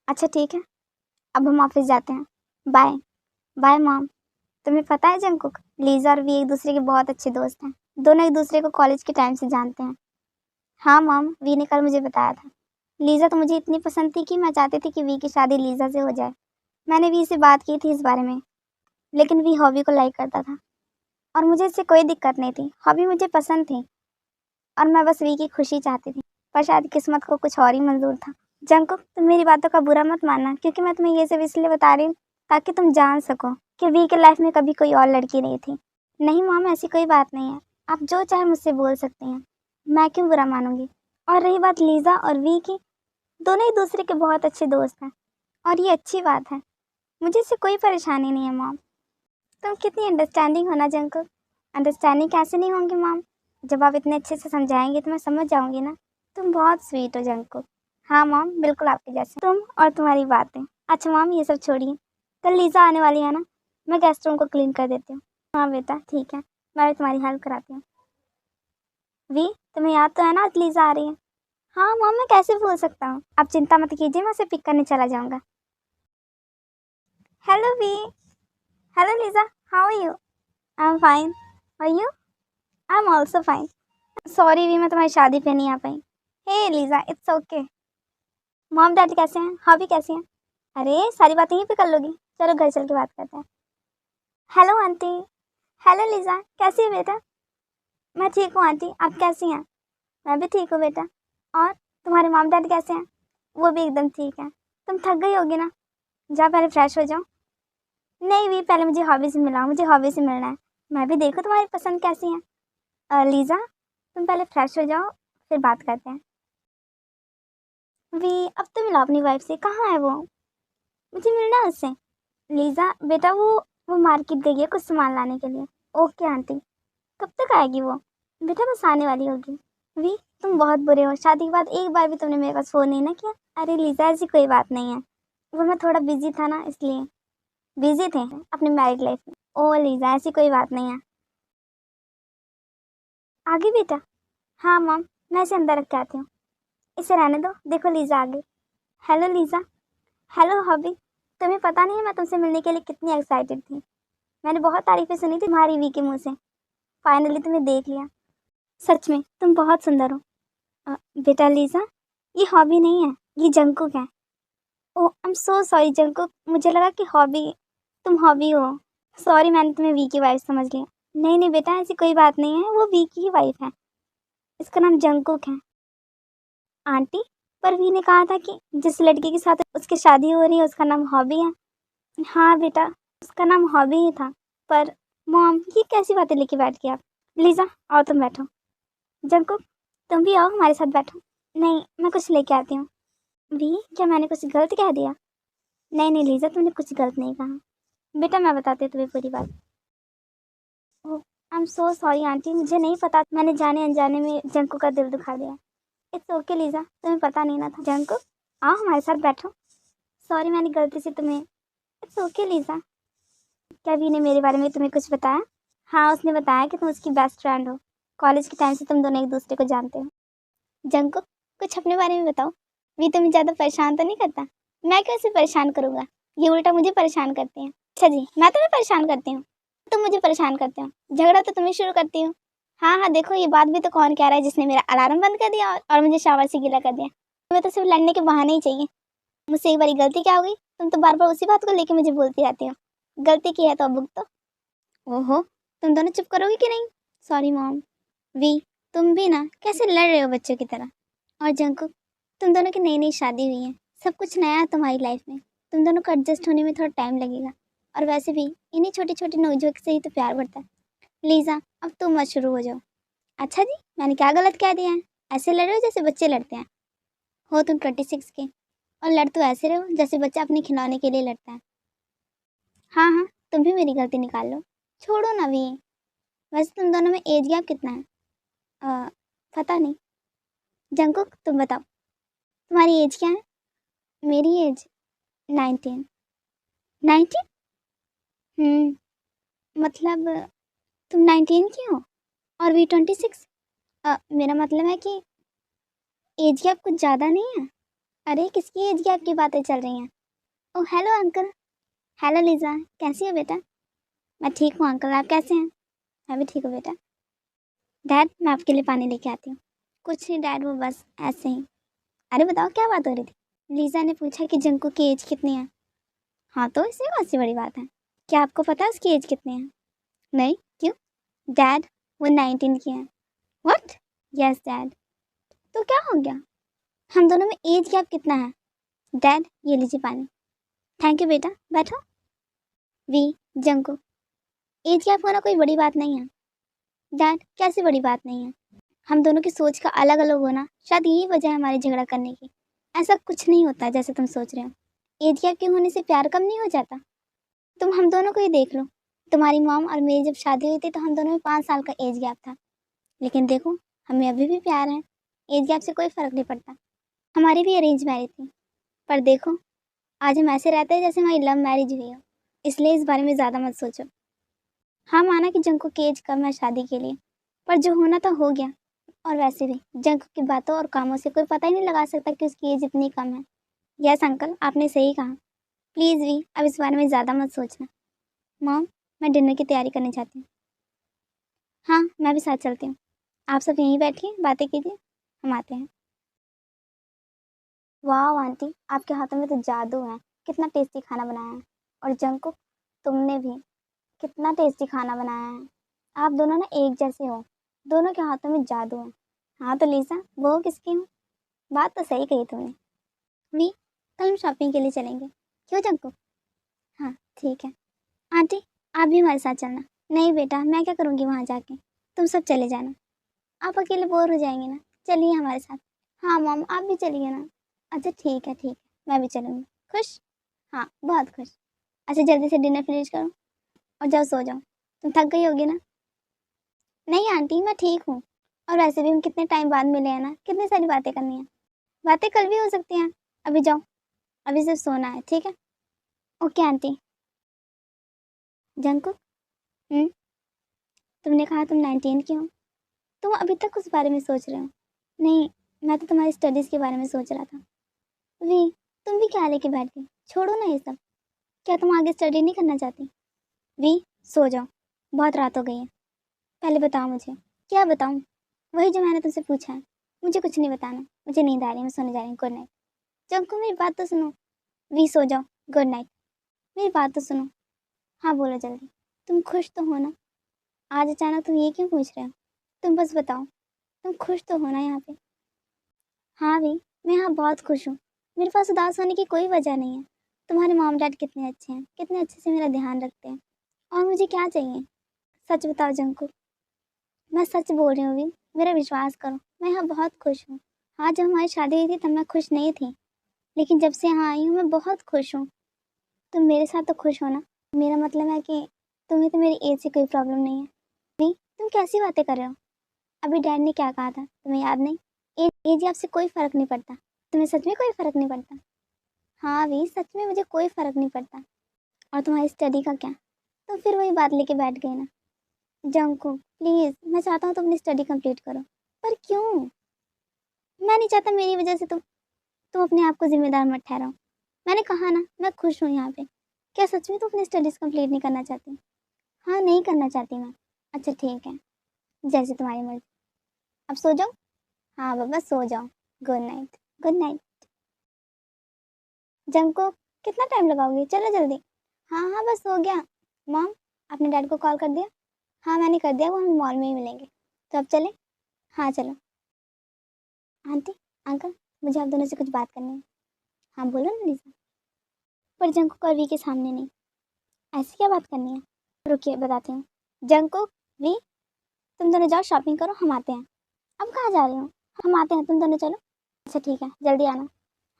अच्छा ठीक है, अब हम ऑफिस जाते हैं। बाय। Bye mom. तुम्हें पता है जंकुक, लीजा और वी एक दूसरे के बहुत अच्छे दोस्त हैं। दोनों एक दूसरे को कॉलेज के टाइम से जानते हैं। हाँ मॉम, वी ने कल मुझे बताया था। लीजा तो मुझे इतनी पसंद थी कि मैं चाहती थी कि वी की शादी लीजा से हो जाए। मैंने वी से बात की थी इस बारे में, लेकिन वी हॉबी को लाइक करता था और मुझे इससे कोई दिक्कत नहीं थी। हॉबी मुझे पसंद थी और मैं बस वी की खुशी चाहती थी, पर शायद किस्मत को कुछ और ही मंजूर था। जंकुक, तुम मेरी बातों का बुरा मत मानना, क्योंकि मैं तुम्हें ये सब इसलिए बता रही हूँ ताकि तुम जान सको कि वी के लाइफ में कभी कोई और लड़की नहीं थी। नहीं मॉम, ऐसी कोई बात नहीं है। आप जो चाहे मुझसे बोल सकते हैं, मैं क्यों बुरा मानूंगी। और रही बात लीजा और वी की, दोनों एक दूसरे के बहुत अच्छे दोस्त हैं और ये अच्छी बात है। मुझे इससे कोई परेशानी नहीं है मॉम। तुम कितनी अंडरस्टैंडिंग हो ना जंकुक। अंडरस्टैंडिंग कैसे नहीं होंगी मॉम, जब आप इतने अच्छे से समझाएंगे तो मैं समझ जाऊंगी ना। तुम बहुत स्वीट हो जंकुक। हाँ मॉम, बिल्कुल आपके जैसे। तुम और तुम्हारी बातें। अच्छा मॉम, ये सब छोड़िए, कल लीजा आने वाली है ना, मैं गेस्ट रूम को क्लीन कर देती हूँ। हाँ बेटा ठीक है, मैं भी तुम्हारी हेल्प कराती हूँ। वी, तुम्हें याद तो है ना आज लीजा आ रही है। हाँ मॉम, मैं कैसे भूल सकता हूँ। आप चिंता मत कीजिए, मैं उसे पिक करने चला जाऊँगा। Hello V. Hello Lisa, how are you. I am fine. Are you. I am also fine. Sorry V, मैं तुम्हारी शादी पे नहीं आ पाई। Hey Lisa, it's okay. Mom daddy कैसे हैं, हॉबी कैसी हैं। अरे सारी बातें यहीं पे कर लोगी, चलो घर चल के बात करते हैं। Hello aunty. हेलो लीजा, कैसी है बेटा। मैं ठीक हूँ आंटी, आप कैसी हैं। मैं भी ठीक हूँ बेटा। और तुम्हारे मॉम डैडी कैसे हैं। वो भी एकदम ठीक है। तुम थक गई होगी ना, जाओ पहले फ्रेश हो जाओ। नहीं भी, पहले मुझे हॉबी से मिलाओ, मुझे हॉबी से मिलना है। मैं भी देखो तुम्हारी पसंद कैसी है। लीजा, तुम पहले फ्रेश हो जाओ, फिर बात करते हैं। वी, अब तो मिला अपनी वाइफ से, कहाँ है वो, मुझे मिलना है उससे। लीजा बेटा, वो मार्केट गई है कुछ सामान लाने के लिए। Okay aunty. कब तक आएगी वो। बेटा बस आने वाली होगी। वी, तुम बहुत बुरे हो, शादी के बाद एक बार भी तुमने मेरे पास फ़ोन नहीं ना किया। अरे लीजा, ऐसी कोई बात नहीं है, वो मैं थोड़ा बिजी था ना, इसलिए। बिजी थे अपनी मैरिड लाइफ में। ओ लीजा, ऐसी कोई बात नहीं है। आगे बेटा। हाँ मॉम, मैं इसे अंदर रख के आती हूँ। इसे रहने दो, देखो लीजा आ गई। Hello Lisa. Hello hobby. तुम्हें पता नहीं है मैं तुमसे मिलने के लिए कितनी एक्साइटेड थी। मैंने बहुत तारीफें सुनी थी तुम्हारी वी के मुंह से। फाइनली तुम्हें देख लिया। सच में तुम बहुत सुंदर हो। बेटा लीजा, ये हॉबी नहीं है, ये जंकुक है। Oh I am so sorry Jungkook, मुझे लगा कि हॉबी, तुम हॉबी हो। सॉरी, मैंने तुम्हें वी की वाइफ समझ लिया। नहीं नहीं बेटा, ऐसी कोई बात नहीं है, वो वी की ही वाइफ है। इसका नाम जंकुक है। आंटी, पर वी ने कहा था कि जिस लड़की के साथ उसकी शादी हो रही है उसका नाम हॉबी है। हाँ बेटा, उसका नाम हॉबी ही था। पर मॉम, ये कैसी बातें लेके बैठ गई आप। लीजा आओ तुम बैठो। जंकुक, तुम भी आओ हमारे साथ बैठो। नहीं, मैं कुछ लेके आती हूँ। वी, क्या मैंने कुछ गलत कह दिया। नहीं नहीं लीजा, तुमने कुछ गलत नहीं कहा। बेटा मैं बताती हूँ तुम्हें पूरी बात। Oh I am so sorry aunty, मुझे नहीं पता, मैंने जाने अनजाने में जंकुक का दिल दुखा दिया। इट्स ओके लीजा, तुम्हें पता नहीं ना था। जंकुक, आओ हमारे साथ बैठो। सॉरी, मैंने गलती से तुम्हें। It's okay Lisa. क्या वी ने मेरे बारे में तुम्हें कुछ बताया। हाँ, उसने बताया कि तुम उसकी बेस्ट फ्रेंड हो। कॉलेज के टाइम से तुम दोनों एक दूसरे को जानते हो। जंकुक, कुछ अपने बारे में बताओ। वी तुम्हें ज़्यादा परेशान तो नहीं करता। मैं कैसे परेशान करूँगा, ये उल्टा मुझे परेशान करते हैं। अच्छा जी, मैं तुम्हें परेशान करती हूँ। तुम मुझे परेशान करते हो, झगड़ा तो तुम्हें शुरू करती हो। हाँ हाँ देखो, ये बात भी तो कौन कह रहा है जिसने मेरा अलार्म बंद कर दिया और मुझे शावर से गीला कर दिया। तुम्हें तो सिर्फ लड़ने के बहाने ही चाहिए। मुझसे एक बारी गलती क्या हो गई, तुम तो बार बार उसी बात को लेके मुझे बोलती रहती हो। गलती की है तो अब भुगतो। ओहो, तुम दोनों चुप करोगे कि नहीं। Sorry mom. वी, तुम भी ना कैसे लड़ रहे हो बच्चों की तरह। और जंकुक, तुम दोनों की नई नई शादी हुई है, सब कुछ नया है तुम्हारी लाइफ में, तुम दोनों को एडजस्ट होने में थोड़ा टाइम लगेगा। और वैसे भी इन्हीं छोटी छोटी नोकझोंक से ही तो प्यार बढ़ता है। लीजा, अब तुम मत शुरू हो जाओ। अच्छा जी, मैंने क्या गलत कह दिया है। ऐसे लड़ रहे हो जैसे बच्चे लड़ते हैं। हो तुम 26 के, और लड़ तो ऐसे रहो जैसे बच्चा अपने खिलौने के लिए लड़ता है। हाँ हाँ, तुम भी मेरी गलती निकाल लो। छोड़ो ना वी। वैसे तुम दोनों में एज गैप कितना है। अ, पता नहीं। जंकुक तुम बताओ, तुम्हारी एज क्या है। मेरी एज 19। 19। मतलब तुम 19 की हो और वी 26। मेरा मतलब है कि एज गैप कुछ ज़्यादा नहीं है। अरे किसकी एज गैप की बातें चल रही हैं? Oh hello uncle. Hello Lisa, कैसी हो बेटा? मैं ठीक हूँ अंकल, आप कैसे हैं? मैं भी ठीक हूँ बेटा। डैड मैं आपके लिए पानी लेके आती हूँ। कुछ नहीं डैड, वो बस ऐसे ही। अरे बताओ क्या बात हो रही थी? लीजा ने पूछा कि जंकू की एज कितनी है। हाँ तो इसमें कौन सी बड़ी बात है? क्या आपको पता है उसकी एज कितनी है? नहीं, क्यों? डैड वो 19 की है। व्हाट? Yes dad. तो क्या हो गया? हम दोनों में एज गैप कितना है? डैड ये लीजिए पानी। थैंक यू बेटा, बैठो। वी जंकू, एज गैप होना कोई बड़ी बात नहीं है। डैड कैसी बड़ी बात नहीं है? हम दोनों की सोच का अलग अलग होना शायद यही वजह है हमारी झगड़ा करने की। ऐसा कुछ नहीं होता जैसे तुम सोच रहे हो। एज गैप के होने से प्यार कम नहीं हो जाता। तुम हम दोनों को ही देख लो। तुम्हारी मॉम और मेरी जब शादी हुई थी तो हम दोनों में 5 साल का एज गैप था। लेकिन देखो, हमें अभी भी प्यार है। एज गैप से कोई फ़र्क नहीं पड़ता। हमारी भी अरेंज मैरिज थी, पर देखो आज हम ऐसे रहते हैं जैसे हमारी लव मैरिज हुई हो। इसलिए इस बारे में ज़्यादा मत सोचो। हाँ माना कि जंकू की एज कम है शादी के लिए, पर जो होना था हो गया। और वैसे भी जंकू की बातों और कामों से कोई पता ही नहीं लगा सकता कि उसकी एज इतनी कम है। यस अंकल, आपने सही कहा। प्लीज़ भी अब इस बारे में ज़्यादा मत सोचना। मॉम मैं डिनर की तैयारी करने जाती हूँ। हाँ मैं भी साथ चलती हूँ। आप सब यहीं बैठिए, बातें कीजिए, हम आते हैं। वाह आंटी, आपके हाथों में तो जादू है। कितना टेस्टी खाना बनाया है। और जंकू तुमने भी कितना टेस्टी खाना बनाया है। आप दोनों ना एक जैसे हो। दोनों के हाथों में जादू है। हाँ तो लीसा वो किसकी हूँ? बात तो सही कही तुमने। मी कल हम शॉपिंग के लिए चलेंगे। क्यों जंकू? हाँ ठीक है। आंटी आप भी हमारे साथ चलना। नहीं बेटा, मैं क्या करूँगी वहाँ जाके। तुम सब चले जाना। आप अकेले बोर हो जाएंगे ना। चलिए हमारे साथ। हाँ मॉम आप भी चलिए ना। अच्छा ठीक है ठीक है, मैं भी चलूँगी। खुश? हाँ बहुत खुश। अच्छा जल्दी से डिनर फिनिश करो और जाओ सो जाओ। तुम थक गई होगी ना? नहीं आंटी मैं ठीक हूँ। और वैसे भी हम कितने टाइम बाद मिले हैं ना, कितनी सारी बातें करनी है। बातें कल भी हो सकती हैं। अभी जाओ, अभी सिर्फ सोना है, ठीक है? Okay aunty. जंकू हम्म, तुमने कहा तुम 19 की हो। तुम अभी तक उस बारे में सोच रहे हो? नहीं, मैं तो तुम्हारी स्टडीज़ के बारे में सोच रहा था। वी तुम भी क्या लेके बैठ गई? छोड़ो ना ये सब। क्या तुम आगे स्टडी नहीं करना चाहती? वी सो जाओ, बहुत रात हो गई है। पहले बताओ मुझे। क्या बताऊँ? वही जो मैंने तुमसे पूछा है। मुझे कुछ नहीं बताना। मुझे नींद आ रही है, मैं सोने जा रही हूँ। Good night. जंकू मेरी बात तो सुनो। वी सो जाओ, गुड नाइट। मेरी बात तो सुनो। हाँ बोलो जल्दी। तुम खुश तो हो ना? आज अचानक तुम ये क्यों पूछ रहे हो? तुम बस बताओ, तुम खुश तो हो ना यहाँ पे? हाँ भी, मैं यहाँ बहुत खुश हूँ। मेरे पास उदास होने की कोई वजह नहीं है। तुम्हारे मॉम डैड कितने अच्छे हैं, कितने अच्छे से मेरा ध्यान रखते हैं। और मुझे क्या चाहिए? सच बताओ जंकू। मैं सच बोल रही हूँ भी, मेरा विश्वास करो, मैं यहाँ बहुत खुश हूँ। हाँ जब हमारी शादी हुई थी तब मैं खुश नहीं थी, लेकिन जब से यहाँ आई हूँ मैं बहुत खुश हूँ। तुम मेरे साथ तो खुश हो ना? मेरा मतलब है कि तुम्हें तो मेरी एज से कोई प्रॉब्लम नहीं है। नहीं, तुम कैसी बातें कर रहे हो? अभी डैड ने क्या कहा था तुम्हें याद नहीं? एज एज से कोई फ़र्क नहीं पड़ता। तुम्हें सच में कोई फ़र्क नहीं पड़ता? हाँ अभी सच में मुझे कोई फ़र्क नहीं पड़ता। और तुम्हारी स्टडी का क्या? तो फिर वही बात लेके बैठ गई ना। जंकू प्लीज़, मैं चाहता हूँ तुम अपनी स्टडी कंप्लीट करो। पर क्यों? मैं नहीं चाहता मेरी वजह से तुम अपने आप को जिम्मेदार मत ठहराओ। मैंने कहा ना मैं खुश हूँ यहाँ पे। क्या सच में तुम अपनी स्टडीज़ कंप्लीट नहीं करना चाहती? हाँ नहीं करना चाहती मैं। अच्छा ठीक है, जैसे तुम्हारी मर्जी। अब सो जाओ। हाँ बाबा सो जाओ। Good night. Good night. Junko कितना टाइम लगाओगे, चलो जल्दी। हाँ हाँ बस हो गया। मॉम आपने डैड को कॉल कर दिया? हाँ मैंने कर दिया, वो हम मॉल में ही मिलेंगे। तो अब चले? हाँ चलो। आंटी अंकल, मुझे आप दोनों से कुछ बात करनी है। हाँ बोलो ना लीजा। पर जंको और वी के सामने नहीं। ऐसी क्या बात करनी है? रुकिए बताती हूँ। जंको, वी तुम दोनों जाओ शॉपिंग करो, हम आते हैं। अब कहाँ जा रही हो? हम आते हैं, तुम दोनों चलो। अच्छा ठीक है, जल्दी आना।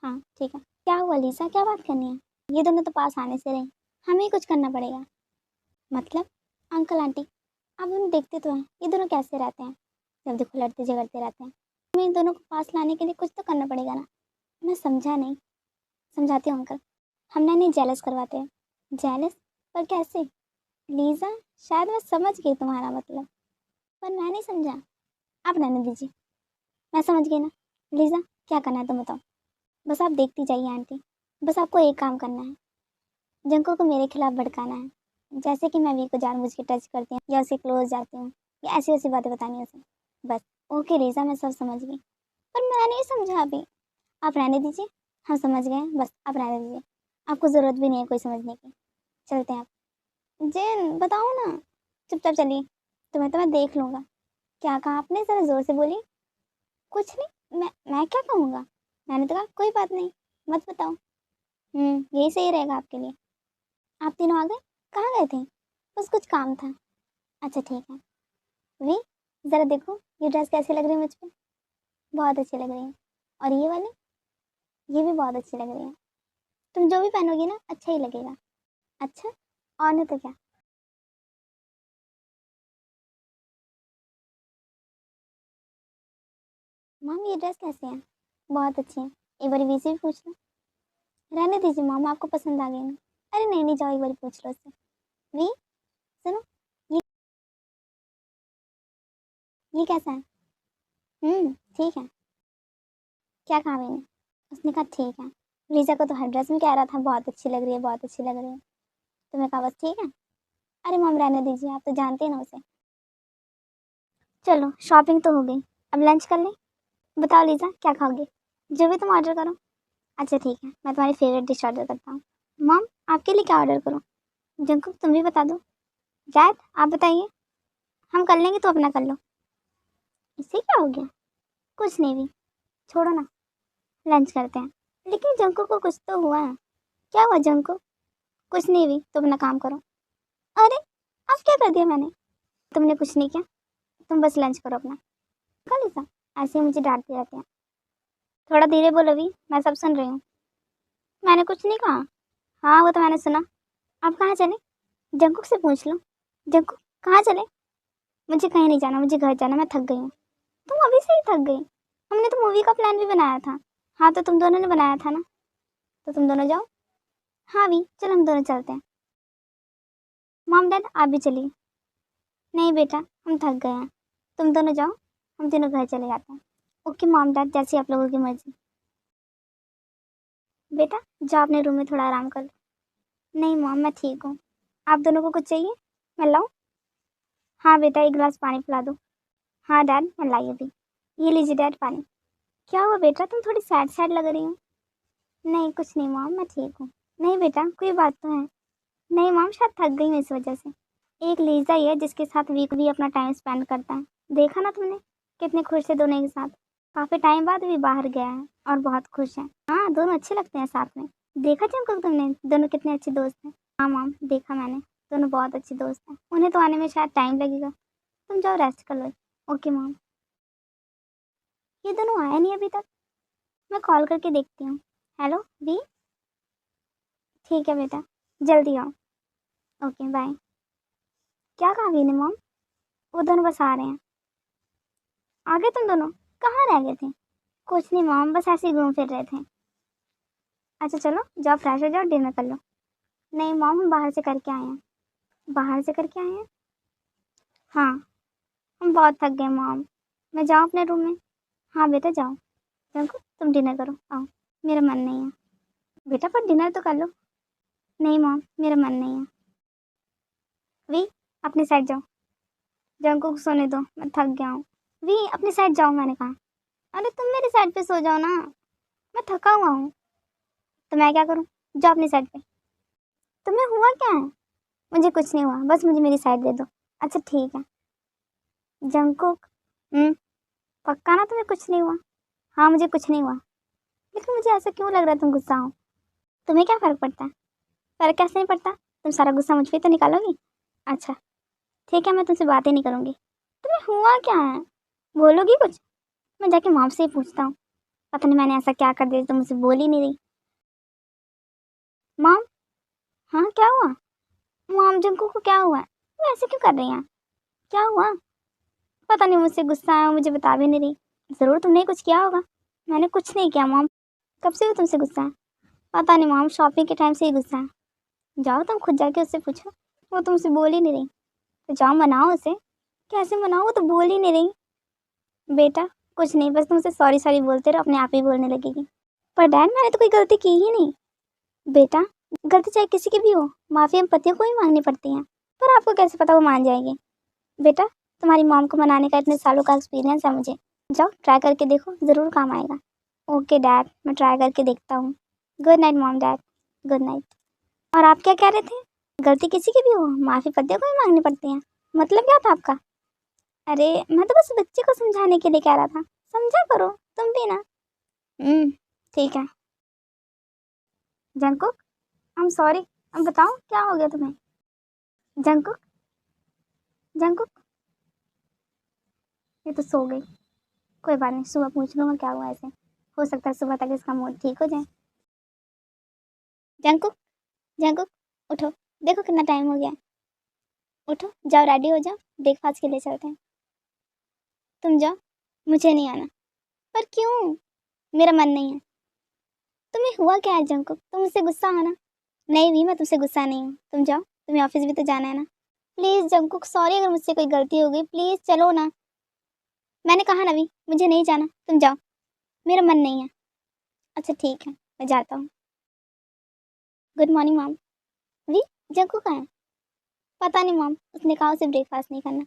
हाँ ठीक है। क्या हुआ लीसा, क्या बात करनी है? ये दोनों तो पास आने से रहे। हमें ही कुछ करना पड़ेगा। मतलब? अंकल आंटी आप दोनों देखते तो हैं ये दोनों कैसे रहते हैं। जब देखो लड़ते झगड़ते रहते हैं। हमें इन दोनों को पास लाने के लिए कुछ तो करना पड़ेगा ना। मैं समझा नहीं। समझाती हूँ अंकल। हम ना इन्हें जेलस करवाते हैं। जेलस? पर कैसे? लीजा शायद मैं समझ गई तुम्हारा मतलब, पर मैं नहीं समझा। आप रहने दीजिए, मैं समझ गई ना। लीजा क्या करना है तुम बताओ। बस आप देखती जाइए आंटी। बस आपको एक काम करना है, जंकुक को मेरे खिलाफ भड़काना है। जैसे कि मैं वी को जानबूझ के टच करती हूँ या उसके क्लोज जाती हूँ या ऐसी वैसी बातें बतानी है उसे। बस। ओके रीज़ा, मैं सब समझ गई, पर मैं नहीं समझा अभी। आप रहने दीजिए, हम समझ गए हैं, बस आप रहने दीजिए। आपको ज़रूरत भी नहीं है कोई समझने की। चलते हैं आप। जेन बताओ ना। चुपचाप चलिए, तुम्हें तो मैं देख लूँगा। क्या कहा आपने, ज़रा ज़ोर से बोलिए। कुछ नहीं, मैं क्या कहूँगा। मैंने तो कहा कोई बात नहीं, मत बताओ। यही सही रहेगा आपके लिए। आप तीनों आ गए? कहाँ गए थे? बस कुछ काम था। अच्छा ठीक है। वी, ज़रा देखो ये ड्रेस कैसी लग रही है मुझ पे। बहुत अच्छी लग रही है। और ये वाली, ये भी बहुत अच्छी लग रही है। तुम जो भी पहनोगी ना अच्छा ही लगेगा। अच्छा, और नहीं तो क्या। मम ये ड्रेस कैसी है? बहुत अच्छी है। एक बार वी से भी पूछ लो। रहने दीजिए मम, आपको पसंद आ गई ना। अरे नहीं नहीं, जाओ एक बार पूछ लो उससे। वी सुनो, ये ये कैसा है? ठीक है। क्या कहा मैंने? उसने कहा ठीक है। रीजा को तो हर ड्रेस में कह रहा था बहुत अच्छी लग रही है, बहुत अच्छी लग रही है। तो मैं कहा बस ठीक है। अरे मम रहने दीजिए, आप तो जानते हैं ना उसे। चलो शॉपिंग तो हो गई, अब लंच कर लें। बताओ लीजा क्या खाओगे? जो भी तुम ऑर्डर करो। अच्छा ठीक है, मैं तुम्हारी फेवरेट डिश ऑर्डर करता हूँ। मम आपके लिए क्या ऑर्डर करूँ? जंकुक तुम भी बता दो। डैड आप बताइए। हम कर लेंगे तो अपना कर लो। इससे क्या हो गया? कुछ नहीं भी, छोड़ो ना, लंच करते हैं। लेकिन जंकुक को कुछ तो हुआ है। क्या हुआ जंकुक? कुछ नहीं भी, तुम अपना काम करो। अरे अब क्या कर दिया मैंने? तुमने कुछ नहीं किया, तुम बस लंच करो अपना। कल ऐसा ऐसे ही मुझे डांटते रहते हैं। थोड़ा धीरे बोलो भी, मैं सब सुन रही हूँ। मैंने कुछ नहीं कहा। हाँ वो तो मैंने सुना। आप कहाँ चले? जंकुक से पूछ लो। जंकुक कहाँ चले? मुझे कहीं नहीं जाना, मुझे घर जाना, मैं थक गई हूँ। तुम अभी से ही थक गई? हमने तो मूवी का प्लान भी बनाया था। हाँ तो तुम दोनों ने बनाया था ना, तो तुम दोनों जाओ। हाँ भी, चलो हम दोनों चलते हैं। मॉम डैड आप भी चलिए। नहीं बेटा, हम थक गए हैं, तुम दोनों जाओ, हम तीनों घर चले जाते हैं। ओके मॉम डैड, जैसे आप लोगों की मर्जी। बेटा जाओ अपने रूम में थोड़ा आराम कर लो। नहीं मॉम मैं ठीक हूँ। आप दोनों को कुछ चाहिए? मैं लाऊं? हाँ बेटा एक गिलास पानी पिला दो। हाँ डैड मैं लाई अभी। ये लीजिए डैड पानी। क्या हुआ बेटा, तुम थोड़ी सैड सैड लग रही हो। नहीं कुछ नहीं मॉम, मैं ठीक हूँ। नहीं बेटा कोई बात तो है। नहीं मॉम शायद थक गई हूँ इस वजह से। एक लीजा ही है जिसके साथ वीक भी अपना टाइम स्पेंड करता है। देखा ना तुमने, कितने खुश थे दोनों एक साथ। काफ़ी टाइम बाद भी बाहर गया है और बहुत खुश है। हाँ दोनों अच्छे लगते हैं साथ में। देखा जंकुक तुमने, दोनों कितने अच्छे दोस्त हैं। हाँ मॉम देखा मैंने, दोनों बहुत अच्छे दोस्त हैं। उन्हें तो आने में शायद टाइम लगेगा। तुम जाओ रेस्ट कर लो। Okay mom. ये दोनों आए नहीं अभी तक, मैं कॉल करके देखती हूँ। Hello V. ठीक है बेटा, जल्दी आओ। Okay bye. क्या कहा वी ने मॉम? वो दोनों बस आ रहे हैं। आगे तुम दोनों कहाँ रह गए थे? कुछ नहीं मॉम, बस ऐसे ही घूम फिर रहे थे। अच्छा चलो जाओ फ्रेश हो जाओ, डिनर कर लो। नहीं मॉम हम बाहर से करके आए हैं। बाहर से करके आए हैं? हाँ हम बहुत थक गए मॉम। मैं जाऊँ अपने रूम में? हाँ बेटा जाओ। चलो तुम डिनर करो, आओ। मेरा मन नहीं है। बेटा पर डिनर तो कर लो। नहीं मॉम मेरा मन नहीं है। वी अपनी साइड जाओ, जंको को सोने दो, मैं थक गया हूँ। वी अपनी साइड जाओ मैंने कहा। अरे तुम मेरी साइड पे सो जाओ ना, मैं थका हुआ हूँ। तो मैं क्या करूँ? जाओ अपनी साइड पे। तुम्हें हुआ क्या है? मुझे कुछ नहीं हुआ, बस मुझे मेरी साइड दे दो। अच्छा ठीक है। जंकुक पक्का ना तुम्हें कुछ नहीं हुआ? हाँ मुझे कुछ नहीं हुआ। लेकिन मुझे ऐसा क्यों लग रहा है तुम गुस्सा हो? तुम्हें क्या फ़र्क पड़ता है? फ़र्क कैसे नहीं पड़ता, तुम सारा गुस्सा मुझ पे तो निकालोगी। अच्छा ठीक है, मैं तुमसे बात ही नहीं करूँगी। तुम्हें हुआ क्या है, बोलोगी कुछ? मैं जाके मॉम से ही पूछता हूँ। पता नहीं मैंने ऐसा क्या कर दिया, तुम मुझसे बोल ही नहीं रही। मॉम। हाँ क्या हुआ? मॉम जंकू को क्या हुआ है, तुम ऐसे क्यों कर रही हैं? क्या हुआ? पता नहीं मुझसे गुस्सा आया, मुझे बता भी नहीं रही। ज़रूर तुमने कुछ किया होगा। मैंने कुछ नहीं किया मॉम। कब से वो तुमसे गुस्सा है? पता नहीं मॉम, शॉपिंग के टाइम से ही गुस्सा है। जाओ तुम खुद जाके उससे पूछो, वो तुमसे बोल ही नहीं रही। तो जाओ मनाओ उसे। कैसे मनाओ, वो तो बोल ही नहीं रही। बेटा कुछ नहीं, बस तुमसे सॉरी सॉरी बोलते रहो, अपने आप ही बोलने लगेगी। पर डैड मैंने तो कोई गलती की ही नहीं। बेटा, गलती चाहे किसी की भी हो, माफ़ी हम पतियों को ही मांगनी पड़ती हैं। पर आपको कैसे पता वो मान जाएगी? बेटा, तुम्हारी मॉम को मनाने का इतने सालों का एक्सपीरियंस है मुझे। जाओ ट्राई करके देखो, ज़रूर काम आएगा। ओके डैड, मैं ट्राई करके देखता हूँ। Good night mom dad. Good night. और आप क्या कह रहे थे? गलती किसी की भी हो, माफ़ी पतियों को ही मांगनी पड़ती है। मतलब क्या था आपका? अरे मैं तो बस बच्चे को समझाने के लिए कह रहा था। समझा करो तुम भी ना। ठीक है। Jungkook, I am sorry. अब बताओ क्या हो गया तुम्हें? जंकुक, जंकुक, ये तो सो गई। कोई बात नहीं, सुबह पूछ लूँगा क्या हुआ ऐसे। हो सकता है सुबह तक इसका मूड ठीक हो जाए। जंकुक, जंकुक, उठो। देखो कितना टाइम हो गया है। उठो, जाओ रेडी हो जाओ, ब्रेकफास्ट के लिए चलते हैं। तुम जाओ, मुझे नहीं आना। पर क्यों? मेरा मन नहीं है। तुम्हें हुआ क्या है जंकुक? तुम मुझसे गुस्सा हो ना? नहीं भी, मैं तुमसे गुस्सा नहीं हूँ। तुम जाओ, तुम्हें ऑफिस भी तो जाना है ना। प्लीज़ जंकुक, सॉरी अगर मुझसे कोई गलती हो गई, प्लीज़ चलो ना। मैंने कहा ना भी, मुझे नहीं जाना, तुम जाओ। मेरा मन नहीं है। अच्छा ठीक है, मैं जाता हूँ। Good morning mom. V, Jungkook कहाँ है? पता नहीं मॉम, उसने कहा उसे ब्रेकफास्ट नहीं करना,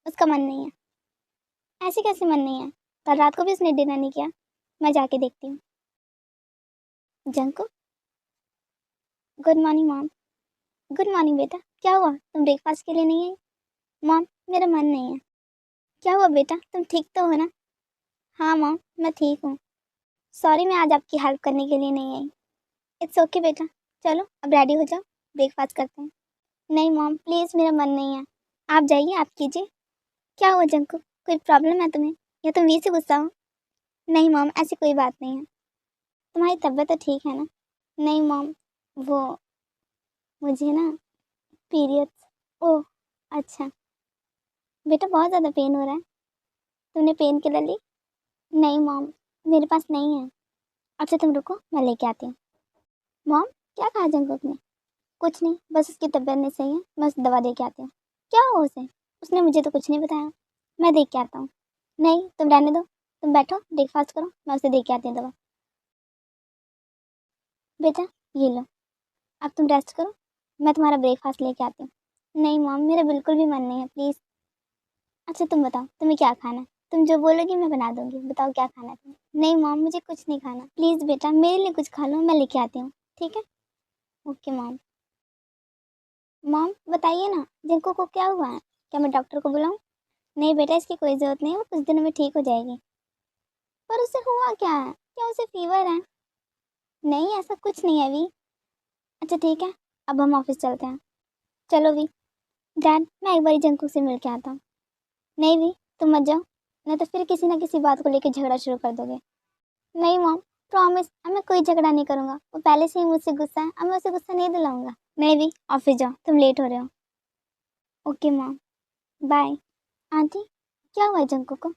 उसका मन नहीं है। ऐसे कैसे मन नहीं है? कल रात को भी उसने डिनर नहीं किया। मैं जाके देखती हूँ। Jungkook, good morning mom. Good morning बेटा, क्या हुआ, तुम ब्रेकफास्ट के लिए नहीं आई? मॉम, मेरा मन नहीं है। क्या हुआ बेटा, तुम ठीक तो हो ना? हाँ मॉम, मैं ठीक हूँ। सॉरी मैं आज आपकी हेल्प करने के लिए नहीं आई। इट्स ओके बेटा, चलो अब रेडी हो जाओ, ब्रेकफास्ट करते हैं। नहीं मॉम प्लीज़, मेरा मन नहीं है। आप जाइए, आप कीजिए। क्या हुआ जंकू, कोई प्रॉब्लम है तुम्हें, या तुम वी से गुस्सा हो? नहीं मॉम, ऐसी कोई बात नहीं है। तुम्हारी तबीयत तो ठीक है ना? नहीं मॉम, वो मुझे ना पीरियड्स। ओह अच्छा। बेटा बहुत ज़्यादा पेन हो रहा है, तुमने पेन किलर ली? नहीं मॉम, मेरे पास नहीं है। अच्छा तुम रुको, मैं लेके आती हूँ। मॉम, क्या कहा जंकुक ने? कुछ नहीं, बस उसकी तबीयत नहीं सही है, मैं उसे दवा दे के आती हूँ। क्या हुआ उसे? उसने मुझे तो कुछ नहीं बताया। मैं देख के आता हूँ। नहीं तुम रहने दो, तुम बैठो ब्रेकफास्ट करो, मैं उसे दे के आती हूँ दवा। बेटा ये लो, अब तुम रेस्ट करो, मैं तुम्हारा ब्रेकफास्ट लेके आती हूँ। नहीं मॉम, मेरा बिल्कुल भी मन नहीं है, प्लीज़। अच्छा तुम बताओ तुम्हें क्या खाना है? तुम जो बोलोगी मैं बना दूँगी, बताओ क्या खाना है तुम्हें? नहीं मॉम, मुझे कुछ नहीं खाना, प्लीज़ बेटा मेरे लिए कुछ खा लो, मैं लेके आती हूँ। ठीक है? Okay mom. मॉम बताइए ना, जिनको को क्या हुआ है? क्या मैं डॉक्टर को बुलाऊँ? नहीं बेटा, इसकी कोई ज़रूरत नहीं है, वो कुछ दिनों में ठीक हो जाएगी। पर उसे हुआ क्या है? क्या उसे फीवर है? नहीं ऐसा कुछ नहीं है वी। अच्छा ठीक है, अब हम ऑफिस चलते हैं। चलो वी। डैड मैं एक बार जंकू से मिल के आता हूँ। नहीं वी, तुम मत जाओ, नहीं तो फिर किसी ना किसी बात को लेकर झगड़ा शुरू कर दोगे। नहीं मॉम, प्रॉमिस, अब मैं कोई झगड़ा नहीं करूँगा। वो पहले से ही मुझसे गुस्सा है, अब मैं उसे गुस्सा नहीं दिलाऊंगा। नहीं वी, ऑफिस जाओ, तुम लेट हो रहे हो। Okay mom, bye. आंटी, क्या हुआ जंकू को?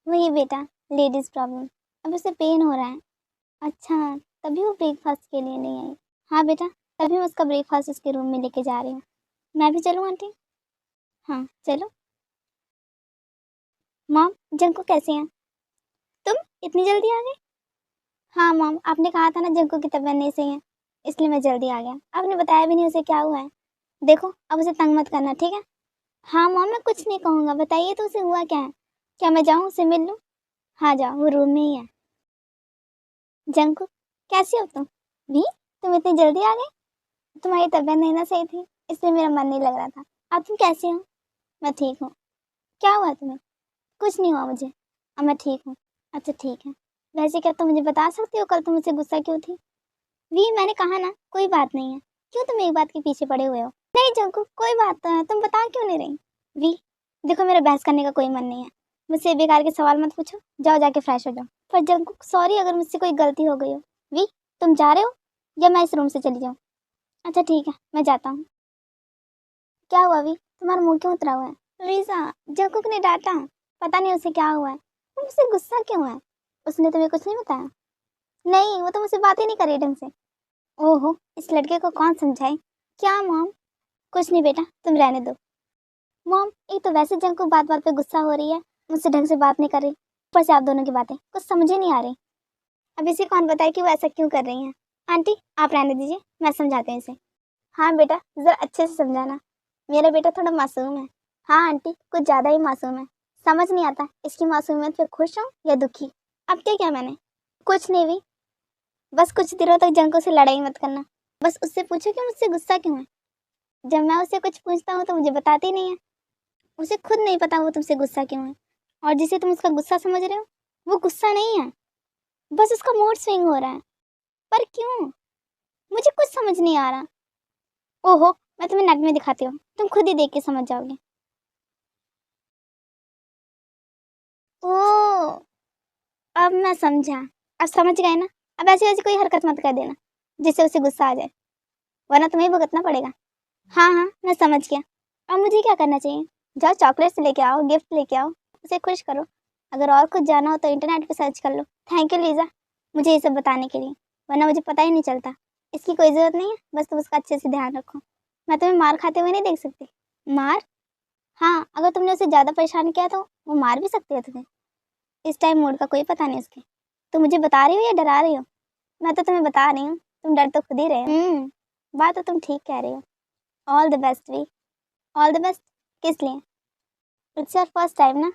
वही बेटा, लेडीज़ प्रॉब्लम, अब उसे पेन हो रहा है। अच्छा, तभी वो ब्रेकफास्ट के लिए नहीं आई। हाँ बेटा, तभी मैं उसका ब्रेकफास्ट उसके रूम में लेके जा रही हूँ। मैं भी चलूँ आंटी? हाँ चलो। मॉम, जंकू कैसे हैं? तुम इतनी जल्दी आ गए? हाँ मॉम, आपने कहा था ना जंकू की तबीयत नहीं सही है, इसलिए मैं जल्दी आ गया। आपने बताया भी नहीं उसे क्या हुआ है। देखो अब उसे तंग मत करना, ठीक है? हाँ मॉम, मैं कुछ नहीं कहूँगा, बताइए तो उसे हुआ क्या है? क्या मैं जाऊँ उसे मिल लूँ? हाँ जाओ, वो रूम में ही है। जंकू, कैसी हो तुम? भी, तुम इतनी जल्दी आ गए? तुम्हारी तबीयत नहीं ना सही थी, इसलिए मेरा मन नहीं लग रहा था। अब तुम कैसी हो? मैं ठीक हूँ। क्या हुआ तुम्हें? कुछ नहीं हुआ मुझे, अब मैं ठीक हूँ। अच्छा ठीक है। वैसे क्या तुम मुझे बता सकती हो कल तुम मुझसे गुस्सा क्यों थी? वी मैंने कहा ना कोई बात नहीं है, क्यों तुम एक बात के पीछे पड़े हुए हो? नहीं जंकू, कोई बात तो है, तुम बता क्यों नहीं रही? वी, देखो मेरा बहस करने का कोई मन नहीं है, मुझसे बेकार के सवाल मत पूछो, जाओ जाके फ्रेश हो जाओ। पर जंकू सॉरी अगर मुझसे कोई गलती हो गई हो। वी, तुम जा रहे हो या मैं इस रूम से चली जाऊँ? अच्छा ठीक है, मैं जाता हूँ। क्या हुआ वी, तुम्हारा मुंह क्यों उतरा हुआ है? लीजा, जंकुक ने डांटा, पता नहीं उसे क्या हुआ है, वो मुझसे गुस्सा क्यों है? उसने तुम्हें कुछ नहीं बताया? नहीं, वो तो मुझसे बात ही नहीं करी ढंग से। ओहो, इस लड़के को कौन समझाए? क्या मॉम? कुछ नहीं बेटा, तुम रहने दो। मॉम, एक तो वैसे जंकुक बात बात पे गुस्सा हो रही है, मुझसे ढंग से बात नहीं कर रही, ऊपर से आप दोनों की बातें कुछ समझ ही नहीं आ रही। अब इसे कौन बताए कि वो ऐसा क्यों कर रही हैं। आंटी आप रहने दीजिए, मैं समझाती हूँ इसे। हाँ बेटा, ज़रा अच्छे से समझाना, मेरा बेटा थोड़ा मासूम है। हाँ आंटी, कुछ ज़्यादा ही मासूम है। समझ नहीं आता इसकी मासूमियत पे खुश हूँ या दुखी। अब क्या किया मैंने? कुछ नहीं भी, बस कुछ दिनों तक जंको से लड़ाई मत करना। बस उससे पूछो कि मुझसे गुस्सा क्यों है। जब मैं उससे कुछ पूछता हूँ तो मुझे बताती नहीं है। उसे खुद नहीं पता वो तुमसे गुस्सा क्यों है। और जिसे तुम उसका गुस्सा समझ रहे हो, वो गुस्सा नहीं है, बस उसका मूड स्विंग हो रहा है। पर क्यों? मुझे कुछ समझ नहीं आ रहा। ओहो, मैं तुम्हें नेट में दिखाती हूँ, तुम खुद ही देख के समझ जाओगे। ओ, अब मैं समझा। अब समझ गए ना? अब ऐसी वैसी कोई हरकत मत कर देना जिससे उसे गुस्सा आ जाए, वरना तुम्हें भुगतना पड़ेगा। हाँ हाँ, मैं समझ गया। अब मुझे क्या करना चाहिए? जाओ चॉकलेट्स लेके आओ, गिफ्ट लेके आओ, उसे खुश करो। अगर और कुछ जाना हो तो इंटरनेट पे सर्च कर लो। थैंक यू लीज़ा, मुझे ये सब बताने के लिए, वरना मुझे पता ही नहीं चलता। इसकी कोई ज़रूरत नहीं है, बस तुम उसका अच्छे से ध्यान रखो। मैं तुम्हें मार खाते हुए नहीं देख सकती। मार? हाँ, अगर तुमने उसे ज़्यादा परेशान किया तो वो मार भी सकती है तुम्हें। इस टाइम मूड का कोई पता नहीं उसके। तुम मुझे बता रही हो या डरा रही हो? मैं तो तुम्हें बता रही हूँ, तुम डर तो खुद ही रहे हो। बात तो तुम ठीक कह रही हो। All the best V. All the best किस लिए? इट्स योर फर्स्ट टाइम ना?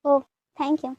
Oh, thank you.